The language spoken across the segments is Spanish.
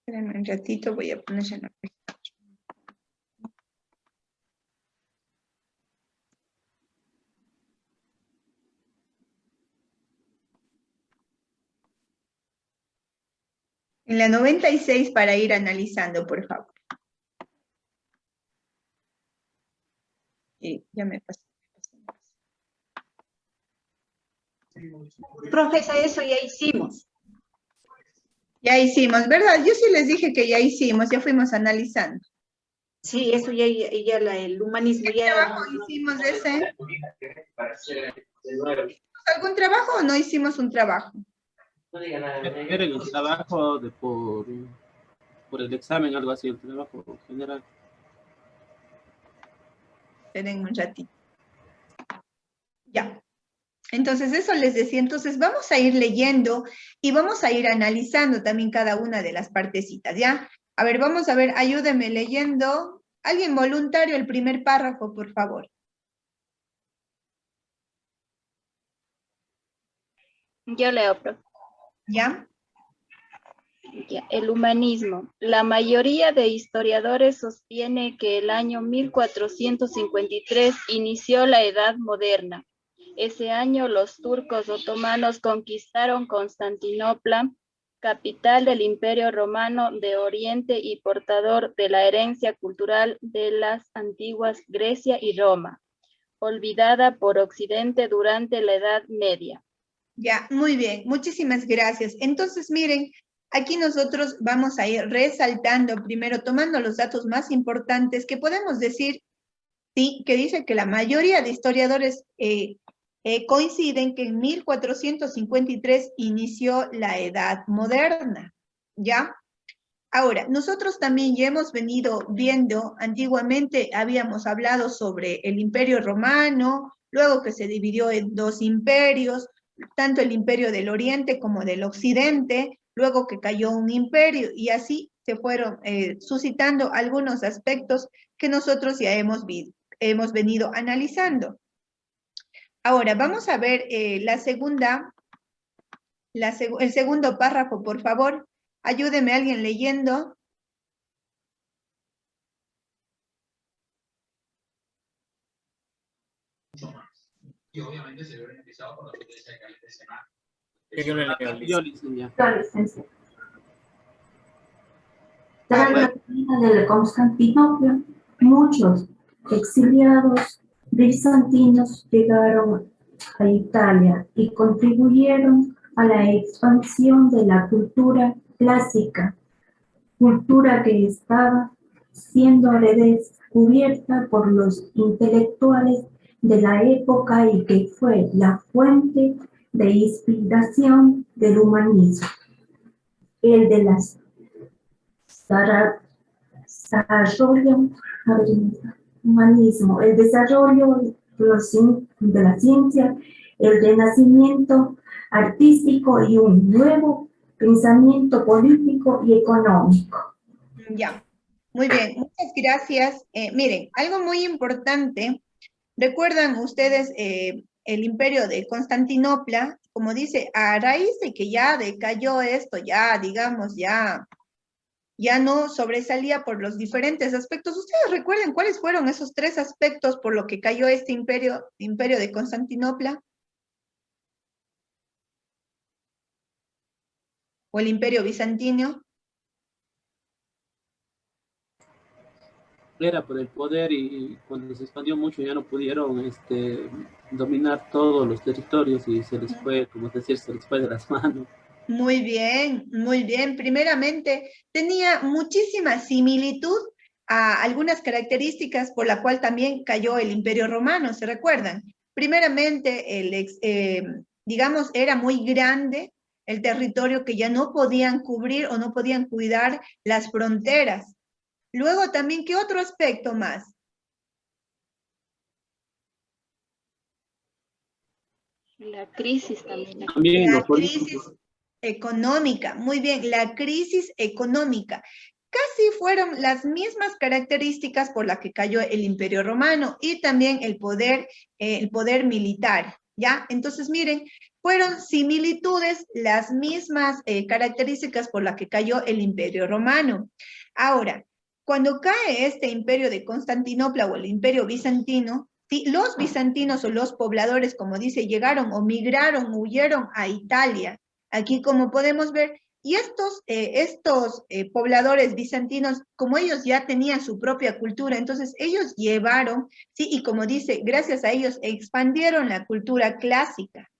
Espérenme un ratito, voy a poner en la página. En la 96 para ir analizando, por favor. Ya me pasé. Profesor, eso ya hicimos. Ya hicimos, ¿verdad? Yo sí les dije que ya hicimos, ya fuimos analizando. Sí, eso ya el humanismo ¿Qué ya... trabajo hicimos de ese? ¿Algún trabajo o no hicimos un trabajo? Era el trabajo por el examen, algo así, el trabajo general. Esperen un ratito. Ya. Entonces, eso les decía. Entonces, vamos a ir leyendo y vamos a ir analizando también cada una de las partecitas, ¿ya? A ver, vamos a ver, ayúdenme leyendo. Alguien voluntario, el primer párrafo, por favor. Yo leo, profe. ¿Ya? Ya, el humanismo. La mayoría de historiadores sostiene que el año 1453 inició la Edad Moderna. Ese año los turcos otomanos conquistaron Constantinopla, capital del Imperio Romano de Oriente y portador de la herencia cultural de las antiguas Grecia y Roma, olvidada por Occidente durante la Edad Media. Ya, muy bien, muchísimas gracias. Entonces, miren, aquí nosotros vamos a ir resaltando primero, tomando los datos más importantes que podemos decir, sí, que dice que la mayoría de historiadores coinciden que en 1453 inició la Edad Moderna, ¿ya? Ahora, nosotros también ya hemos venido viendo, antiguamente habíamos hablado sobre el Imperio Romano, luego que se dividió en dos imperios, tanto el Imperio del Oriente como del Occidente, luego que cayó un imperio, y así se fueron suscitando algunos aspectos que nosotros ya hemos venido analizando. Ahora, vamos a ver el segundo párrafo, por favor. Ayúdeme alguien leyendo. Y obviamente se ve beneficiado por la potencia de calidad. Yo licencia. Tras la caída de Constantinopla, muchos exiliados bizantinos llegaron a Italia y contribuyeron a la expansión de la cultura clásica, cultura que estaba siendo redescubierta por los intelectuales de la época y que fue la fuente de inspiración del humanismo, el de las humanismo, el desarrollo de la ciencia, el renacimiento artístico y un nuevo pensamiento político y económico. Ya, muy bien, muchas gracias. Miren, algo muy importante, ¿recuerdan ustedes el imperio de Constantinopla? Como dice, a raíz de que ya decayó esto, ya digamos, ya no sobresalía por los diferentes aspectos. ¿Ustedes recuerdan cuáles fueron esos tres aspectos por lo que cayó este imperio de Constantinopla? ¿O el imperio bizantino? Era por el poder y cuando se expandió mucho ya no pudieron dominar todos los territorios y se les fue, como decir, se les fue de las manos. Muy bien, muy bien. Primeramente, tenía muchísima similitud a algunas características por la cual también cayó el Imperio Romano, ¿se recuerdan? Primeramente, digamos, era muy grande el territorio que ya no podían cubrir o no podían cuidar las fronteras. Luego también, ¿qué otro aspecto más? La crisis también. La crisis económica, muy bien, la crisis económica. Casi fueron las mismas características por las que cayó el Imperio Romano y también el poder militar, ¿ya? Entonces, miren, fueron similitudes, las mismas características por las que cayó el Imperio Romano. Ahora, cuando cae este imperio de Constantinopla o el imperio bizantino, ¿sí? Los bizantinos o los pobladores, como dice, llegaron o migraron, huyeron a Italia. Aquí, como podemos ver, y estos pobladores bizantinos, como ellos ya tenían su propia cultura, entonces ellos llevaron, ¿sí? Y como dice, gracias a ellos expandieron la cultura clásica,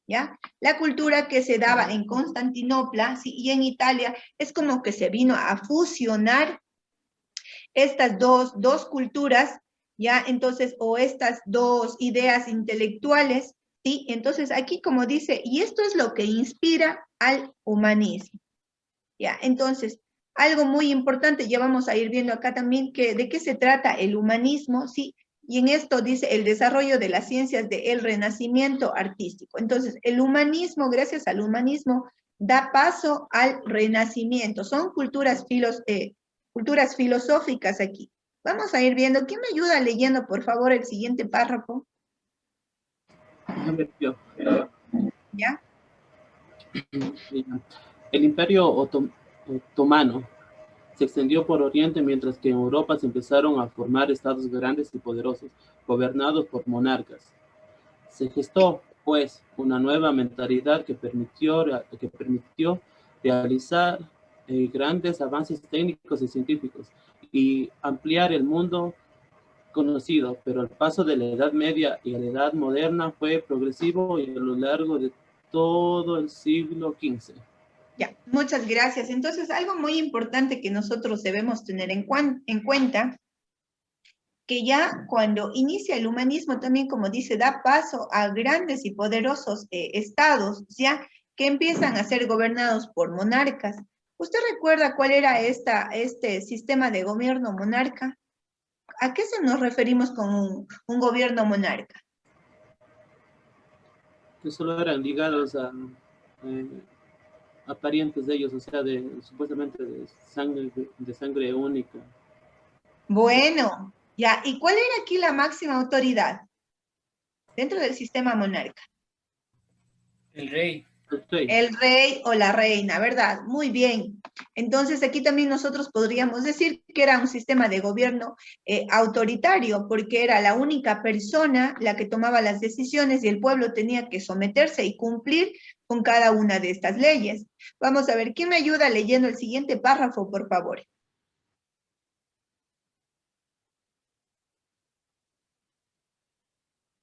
¿ya? La cultura que se daba en Constantinopla, ¿sí? Y en Italia, es como que se vino a fusionar estas dos culturas, ¿ya? Entonces, o estas dos ideas intelectuales, ¿sí? Entonces, aquí como dice, y esto es lo que inspira al humanismo, ¿ya? Entonces, algo muy importante, ya vamos a ir viendo acá también de qué se trata el humanismo, ¿sí? Y en esto dice el desarrollo de las ciencias del renacimiento artístico. Entonces, el humanismo, gracias al humanismo, da paso al renacimiento. Son culturas filosóficas aquí. Vamos a ir viendo. ¿Quién me ayuda leyendo, por favor, el siguiente párrafo? Yo. ¿Ya? El Imperio Otomano se extendió por Oriente, mientras que en Europa se empezaron a formar estados grandes y poderosos, gobernados por monarcas. Se gestó, pues, una nueva mentalidad que permitió realizar grandes avances técnicos y científicos y ampliar el mundo conocido, pero el paso de la Edad Media y a la Edad Moderna fue progresivo y a lo largo de todo el siglo XV. Ya, muchas gracias. Entonces, algo muy importante que nosotros debemos tener en cuenta, que ya cuando inicia el humanismo también, como dice, da paso a grandes y poderosos estados, ya que empiezan a ser gobernados por monarcas. ¿Usted recuerda cuál era este sistema de gobierno monarca? ¿A qué se nos referimos con un gobierno monarca? Que solo eran ligados a parientes de ellos, o sea, supuestamente de sangre única. Bueno, ya, ¿y cuál era aquí la máxima autoridad dentro del sistema monarca? El rey. El rey o la reina, ¿verdad? Muy bien. Entonces aquí también nosotros podríamos decir que era un sistema de gobierno autoritario, porque era la única persona la que tomaba las decisiones y el pueblo tenía que someterse y cumplir con cada una de estas leyes. Vamos a ver, ¿quién me ayuda leyendo el siguiente párrafo, por favor?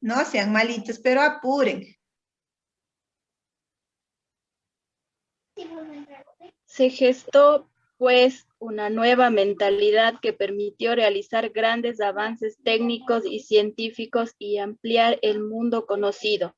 No sean malitos, pero apuren. Se gestó, pues, una nueva mentalidad que permitió realizar grandes avances técnicos y científicos y ampliar el mundo conocido.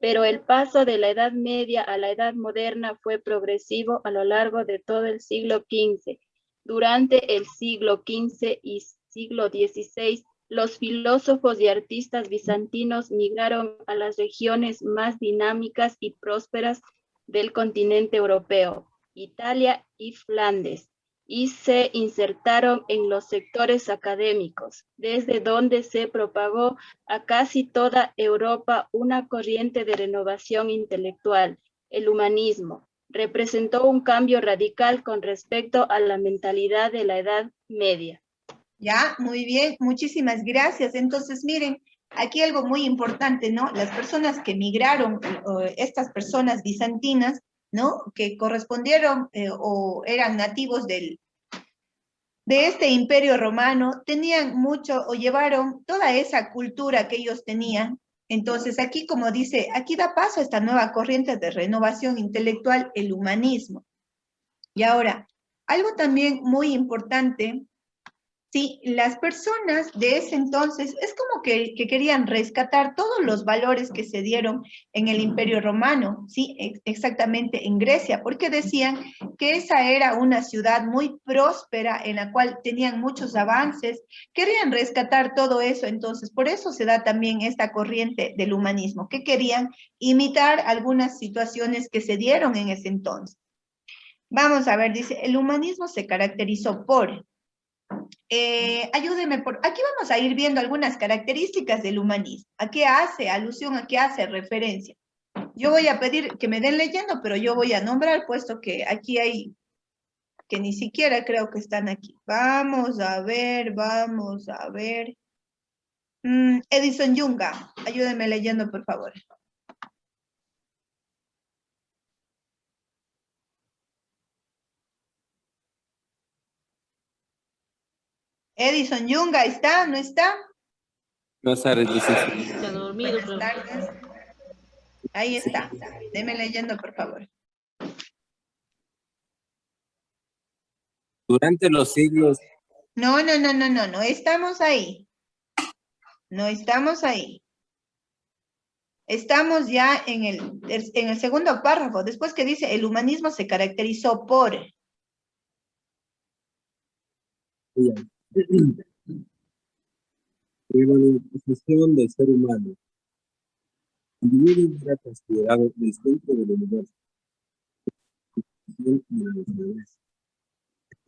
Pero el paso de la Edad Media a la Edad Moderna fue progresivo a lo largo de todo el siglo XV. Durante el siglo XV y siglo XVI, los filósofos y artistas bizantinos migraron a las regiones más dinámicas y prósperas del continente europeo, Italia y Flandes, y se insertaron en los sectores académicos, desde donde se propagó a casi toda Europa una corriente de renovación intelectual, el humanismo. Representó un cambio radical con respecto a la mentalidad de la Edad Media. Ya, muy bien, muchísimas gracias. Entonces, miren, aquí algo muy importante, ¿no? Las personas que migraron, estas personas bizantinas, ¿no? Que correspondieron o eran nativos de este imperio romano, tenían mucho o llevaron toda esa cultura que ellos tenían. Entonces, aquí, como dice, aquí da paso a esta nueva corriente de renovación intelectual, el humanismo. Y ahora, algo también muy importante. Sí, las personas de ese entonces es como que querían rescatar todos los valores que se dieron en el Imperio Romano, sí, exactamente en Grecia, porque decían que esa era una ciudad muy próspera en la cual tenían muchos avances, querían rescatar todo eso, entonces por eso se da también esta corriente del humanismo, que querían imitar algunas situaciones que se dieron en ese entonces. Vamos a ver, dice, el humanismo se caracterizó por... ayúdeme aquí vamos a ir viendo algunas características del humanismo. ¿A qué hace alusión? ¿A qué hace referencia? Yo voy a pedir que me den leyendo, pero yo voy a nombrar, puesto que aquí hay que ni siquiera creo que están aquí. Vamos a ver, vamos a ver. Edison Yunga, ayúdenme leyendo, por favor. Edison Yunga, ¿está? ¿No está? Buenas tardes, licenciado. Está dormido, Buenas creo. tardes. Ahí está. Deme leyendo, por favor. Durante los siglos, No, no, no, no, no, no estamos ahí. No estamos ahí. Estamos ya en el segundo párrafo, después que dice, el humanismo se caracterizó por... revalorización del ser humano. El individuo era considerado el centro del universo. Y la naturaleza.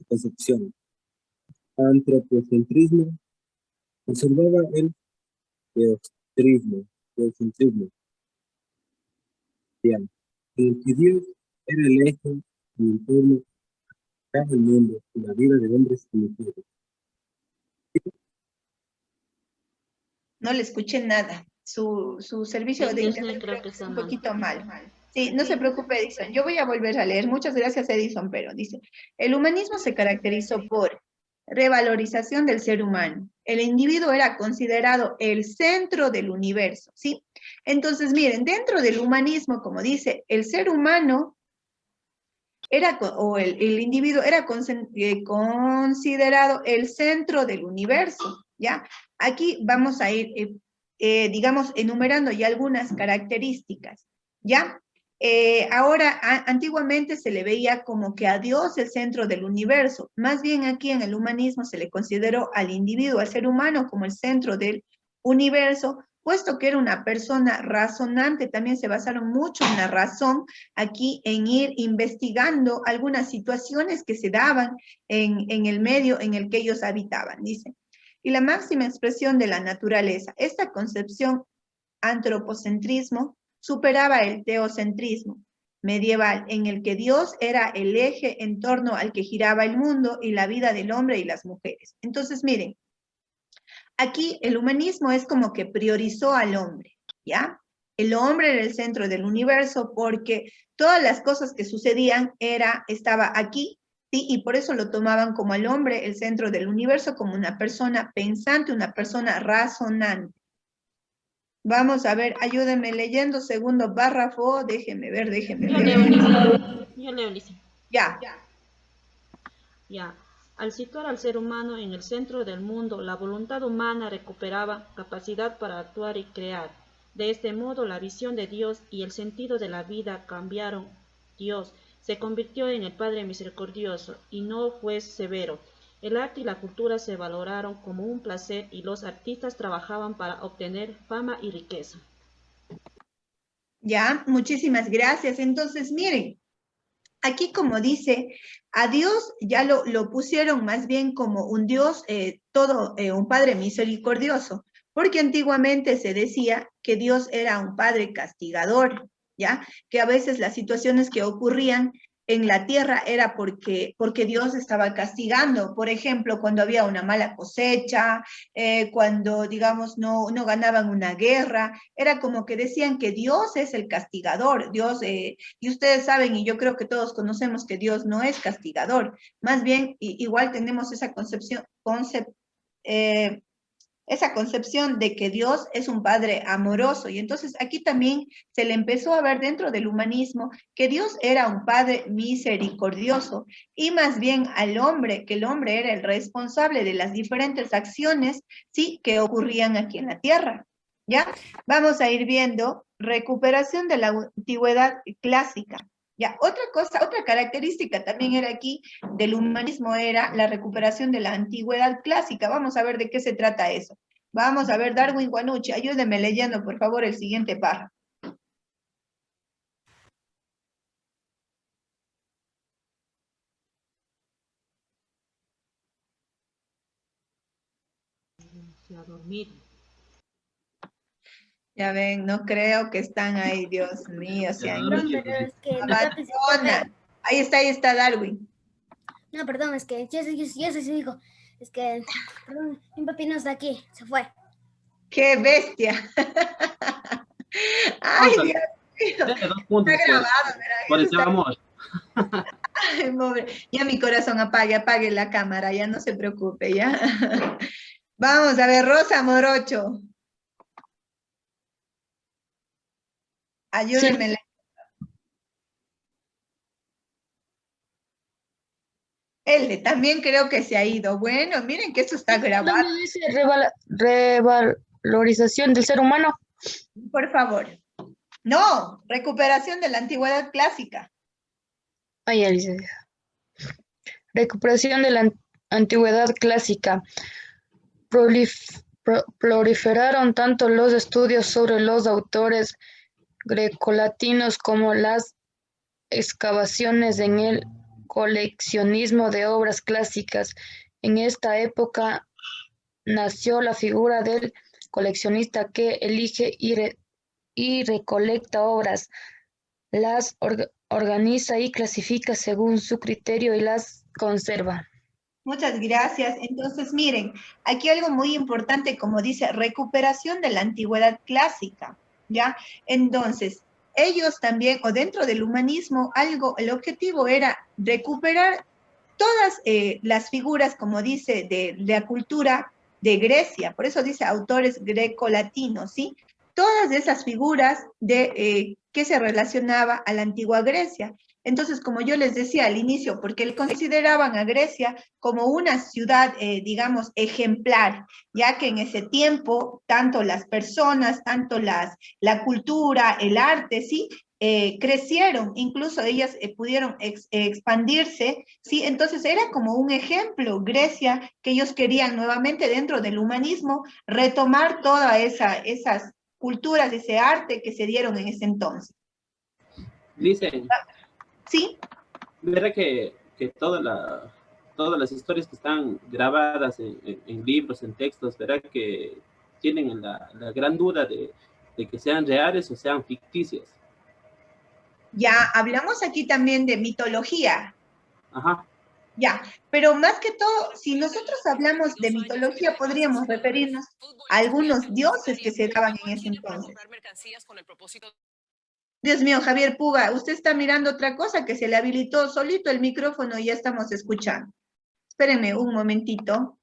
Concepción. Antropocentrismo conservaba el teocentrismo, ya, en el que Dios era el eje en torno a cada mundo y la vida de hombres y mujeres. No le escuché nada. Su servicio de internet creo que está un poquito mal. Sí, no se preocupe, Edison. Yo voy a volver a leer. Muchas gracias, Edison, pero dice, el humanismo se caracterizó por revalorización del ser humano. El individuo era considerado el centro del universo, ¿sí? Entonces, miren, dentro del humanismo, como dice, el ser humano era, o el individuo era considerado el centro del universo, ¿ya? Aquí vamos a ir, digamos, enumerando ya algunas características, ¿ya? Ahora, antiguamente se le veía como que a Dios el centro del universo, más bien aquí en el humanismo se le consideró al individuo, al ser humano como el centro del universo, puesto que era una persona razonante, también se basaron mucho en la razón aquí, en ir investigando algunas situaciones que se daban en el medio en el que ellos habitaban, dice. Y la máxima expresión de la naturaleza, esta concepción antropocentrismo superaba el teocentrismo medieval, en el que Dios era el eje en torno al que giraba el mundo y la vida del hombre y las mujeres. Entonces, miren, aquí el humanismo es como que priorizó al hombre, ¿ya? El hombre era el centro del universo porque todas las cosas que sucedían estaba aquí, ¿sí? Y por eso lo tomaban como el hombre, el centro del universo, como una persona pensante, una persona razonante. Vamos a ver, ayúdenme leyendo, segundo párrafo, déjenme ver. Yo leo, Lisa. Ya. Ya. Al situar al ser humano en el centro del mundo, la voluntad humana recuperaba capacidad para actuar y crear. De este modo, la visión de Dios y el sentido de la vida cambiaron. Dios se convirtió en el Padre misericordioso y no juez severo. El arte y la cultura se valoraron como un placer y los artistas trabajaban para obtener fama y riqueza. Ya, muchísimas gracias. Entonces, miren, aquí como dice, a Dios ya lo pusieron más bien como un Dios, un Padre misericordioso, porque antiguamente se decía que Dios era un Padre castigador, ¿ya? Que a veces las situaciones que ocurrían en la tierra era porque Dios estaba castigando. Por ejemplo, cuando había una mala cosecha, cuando, digamos, no ganaban una guerra, era como que decían que Dios es el castigador, y ustedes saben, y yo creo que todos conocemos que Dios no es castigador, más bien igual tenemos esa concepción de que Dios es un Padre amoroso. Y entonces aquí también se le empezó a ver dentro del humanismo que Dios era un Padre misericordioso y más bien al hombre, que el hombre era el responsable de las diferentes acciones, sí, que ocurrían aquí en la tierra. ¿Ya? Vamos a ir viendo recuperación de la antigüedad clásica. Ya, otra característica también era aquí del humanismo era la recuperación de la antigüedad clásica. Vamos a ver de qué se trata eso. Vamos a ver, Darwin Guanucci, ayúdeme leyendo, por favor, el siguiente párrafo. Se ha dormido. Ya ven, no creo que están ahí, Dios mío, se han Perdón, ido. Pero es que mi papi se fue. Abandonan. Ahí está Darwin. No, perdón, es que ya sé su hijo. Es que, perdón, mi papi no está aquí, se fue. ¡Qué bestia! ¡Ay, Vamos, Dios mío! denle 2 puntos Está grabado, ¿verdad? por Eso ese está- amor. Ay, pobre. Ya mi corazón, apague la cámara, ya no se preocupe, ya. Vamos a ver, Rosa Morocho. Ayúdenme. Él también creo que se ha ido. Bueno, miren que esto está grabado. ¿Dónde dice revalorización del ser humano? Por favor. No, recuperación de la antigüedad clásica. Ahí dice. Recuperación de la antigüedad clásica. Proliferaron tanto los estudios sobre los autores grecolatinos como las excavaciones en el coleccionismo de obras clásicas. En esta época nació la figura del coleccionista que elige y recolecta obras, las organiza y clasifica según su criterio y las conserva. Muchas gracias. Entonces, miren, aquí algo muy importante, como dice, recuperación de la antigüedad clásica, ¿ya? Entonces, ellos también, o dentro del humanismo, el objetivo era recuperar todas las figuras, como dice, de la cultura de Grecia, por eso dice autores grecolatinos, ¿sí? Todas esas figuras que se relacionaba a la antigua Grecia. Entonces, como yo les decía al inicio, porque consideraban a Grecia como una ciudad, digamos, ejemplar, ya que en ese tiempo, tanto las personas, tanto la cultura, el arte, ¿sí? Crecieron, incluso ellas pudieron expandirse, ¿sí? Entonces era como un ejemplo, Grecia, que ellos querían nuevamente dentro del humanismo retomar todas esas culturas, ese arte que se dieron en ese entonces. Dicen, ¿sí? Verá que todas las historias que están grabadas en libros, en textos, verá que tienen la gran duda de que sean reales o sean ficticias. Ya, hablamos aquí también de mitología. Ajá. Ya, pero más que todo, si nosotros hablamos de mitología, podríamos referirnos a algunos dioses que se daban en ese entonces. Dios mío, Javier Puga, usted está mirando otra cosa que se le habilitó solito el micrófono y ya estamos escuchando. Espérenme un momentito.